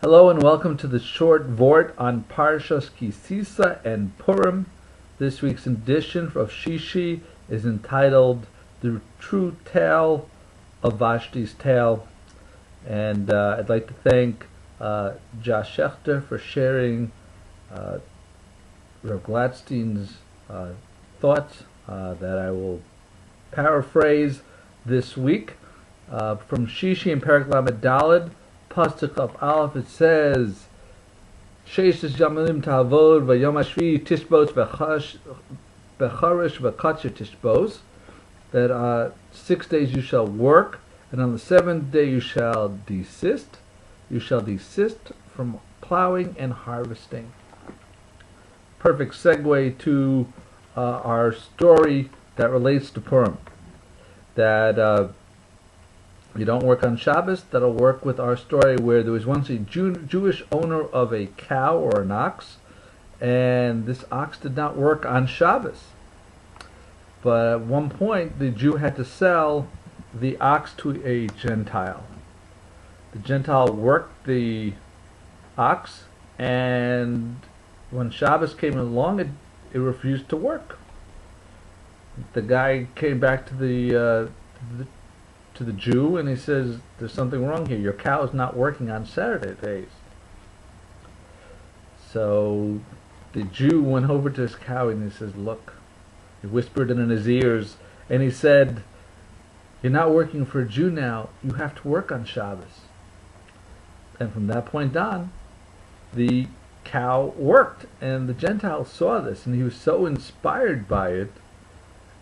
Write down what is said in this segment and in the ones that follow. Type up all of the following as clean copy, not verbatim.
Hello and welcome to the short Vort on Parshas Sisa and Purim. This week's edition of Shishi is entitled The True Tale of Vashti's Tale. And I'd like to thank Josh Shectar for sharing Rav Gladstein's thoughts that I will paraphrase this week. From Shishi and Perek Lamed Daled, Pasuk of Aleph, it says, Sheish Yamalim Ta'avod v'Yom HaShvi Tishbos v'Charish v'Katcher Tishbos, that 6 days you shall work, and on the seventh day you shall desist. You shall desist from plowing and harvesting. Perfect segue to our story that relates to Purim. That you don't work on Shabbos. That'll work with our story where there was once a Jewish owner of a cow or an ox, and this ox did not work on Shabbos. But at one point, the Jew had to sell the ox to a Gentile. The Gentile worked the ox, and when Shabbos came along, it refused to work. The guy came back to the Jew, and he says, there's something wrong here. Your cow is not working on Saturday days. So the Jew went over to his cow and he says, look. He whispered in his ears, and he said, you're not working for a Jew now. You have to work on Shabbos. And from that point on, the cow worked. And the Gentile saw this, and he was so inspired by it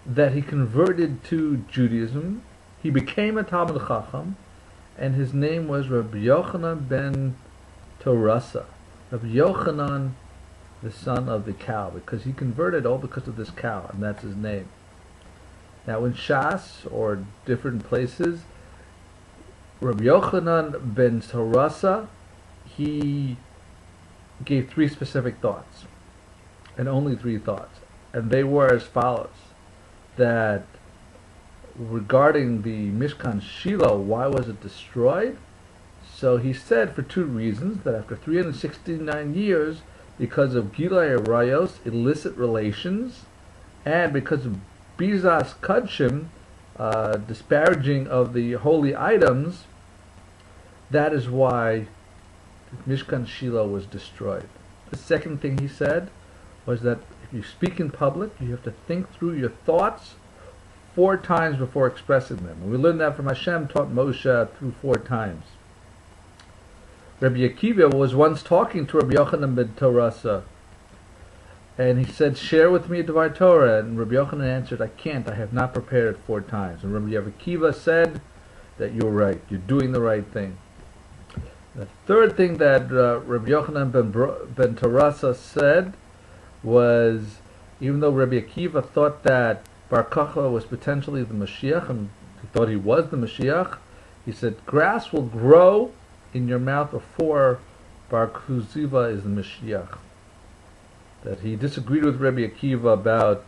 that he converted to Judaism. He became a Talmud Chacham, and his name was Rabbi Yochanan ben Torasa. Rabbi Yochanan, the son of the cow, because he converted all because of this cow, and that's his name. Now in Shas, or different places, Rabbi Yochanan ben Torasa, he gave 3 specific thoughts, and only 3 thoughts, and they were as follows: that regarding the Mishkan Shiloh, why was it destroyed? So he said for 2 reasons, that after 369 years, because of Gilai Rayos, illicit relations, and because of Bizas Kudshim, disparaging of the holy items, that is why Mishkan Shiloh was destroyed. The second thing he said was that if you speak in public, you have to think through your thoughts 4 times before expressing them. And we learned that from Hashem taught Moshe through 4 times. Rabbi Akiva was once talking to Rabbi Yochanan ben Torasa, and he said, share with me a Dvar Torah. And Rabbi Yochanan answered, I can't, I have not prepared it 4 times. And Rabbi Akiva said that you're right, you're doing the right thing. The third thing that Rabbi Yochanan ben Torasa said was, even though Rabbi Akiva thought that Bar Kochba was potentially the Mashiach, and he thought he was the Mashiach, he said, grass will grow in your mouth before Bar Kuziva is the Mashiach. That he disagreed with Rabbi Akiva about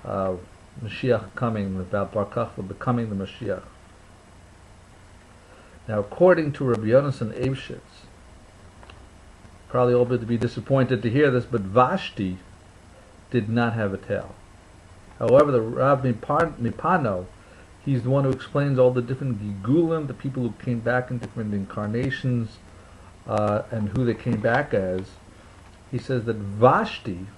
Mashiach coming, about Bar Kochba becoming the Mashiach. Now, according to Rabbi Yonasan Eibshitz, probably all to be disappointed to hear this, but Vashti did not have a tail. However, the Rav Mipano, he's the one who explains all the different Gigulim, the people who came back in different incarnations, and who they came back as. He says that Vashti,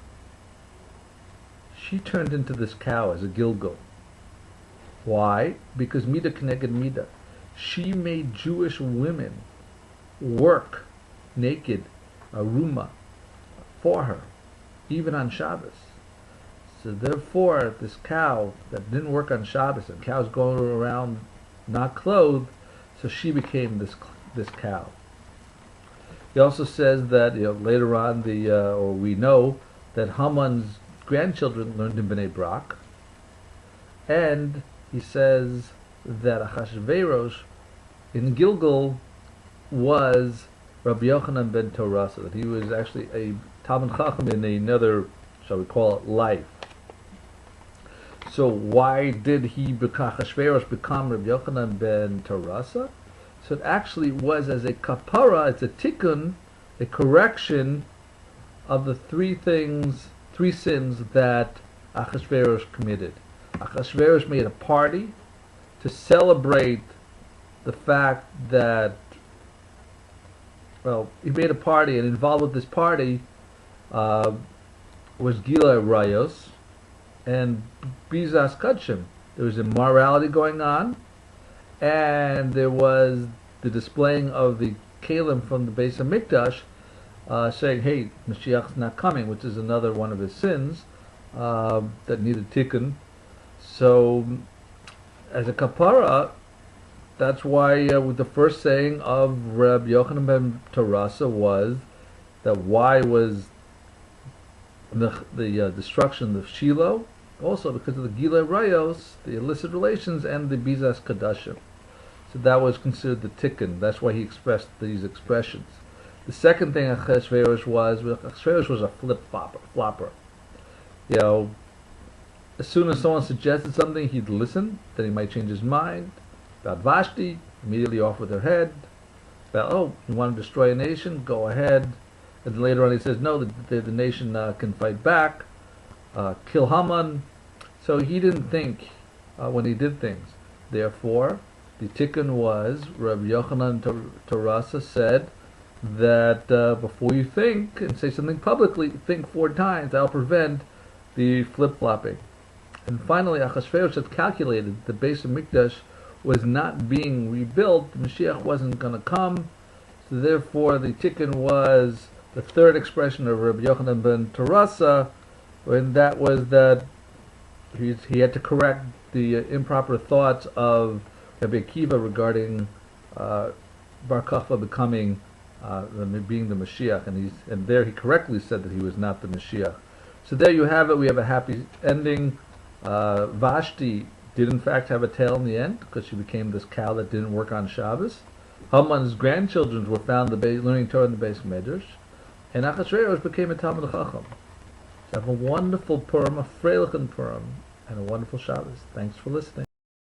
she turned into this cow as a Gilgal. Why? Because Mida Keneged Mida. She made Jewish women work naked, aruma, for her, even on Shabbos. So therefore, this cow that didn't work on Shabbos, and cows going around not clothed, so she became this cow. He also says that later on, or we know that Haman's grandchildren learned in Bnei Brak, and he says that Achashverosh in Gilgal was Rabbi Yochanan ben Torasa, that he was actually a Talmud Chacham in another, shall we call it, life. So why did Achashverosh become Rabbi Yochanan ben Torasa? So it actually was as a kapara, it's a tikkun, a correction of the three sins that Achashverosh committed. Achashverosh made a party to celebrate the fact that, well, he made a party, and involved with this party was Gila Rayos and Bizas Kachim. There was immorality going on, and there was the displaying of the Kalim from the Beis HaMikdash, saying, hey, Mashiach's not coming, which is another one of his sins that needed tikkun. So, as a kapara, that's why with the first saying of Reb Yochanan ben Tarasa was that why was the destruction of Shiloh? Also because of the Gilei Rayos, the illicit relations, and the Bizas Kadashim. So that was considered the tikkun. That's why he expressed these expressions. The second thing Achashverosh was a flopper. You know, as soon as someone suggested something, he'd listen. Then he might change his mind. About Vashti, immediately off with her head. About, oh, you want to destroy a nation? Go ahead. And then later on he says, no, the nation can fight back. Kill Haman. So he didn't think when he did things. Therefore, the tikkun was, Rabbi Yochanan Tarasa said that before you think and say something publicly, think 4 times. That'll prevent the flip-flopping. And finally, Achashverosh had calculated the Beis HaMikdash was not being rebuilt. The Mashiach wasn't going to come. So therefore, the tikkun was the third expression of Rabbi Yochanan ben Tarasa, and that was that he had to correct the improper thoughts of Rabbi Akiva regarding Bar Kokhba becoming being the Mashiach, and there he correctly said that he was not the Mashiach. So there you have it. We have a happy ending. Vashti did in fact have a tail in the end because she became this cow that didn't work on Shabbos. Haman's grandchildren were found learning Torah in the Beis Medrash, and Achashverosh became a Talmid Chacham. So have a wonderful Purim, a Freilichen Purim, and a wonderful Shabbos. Thanks for listening.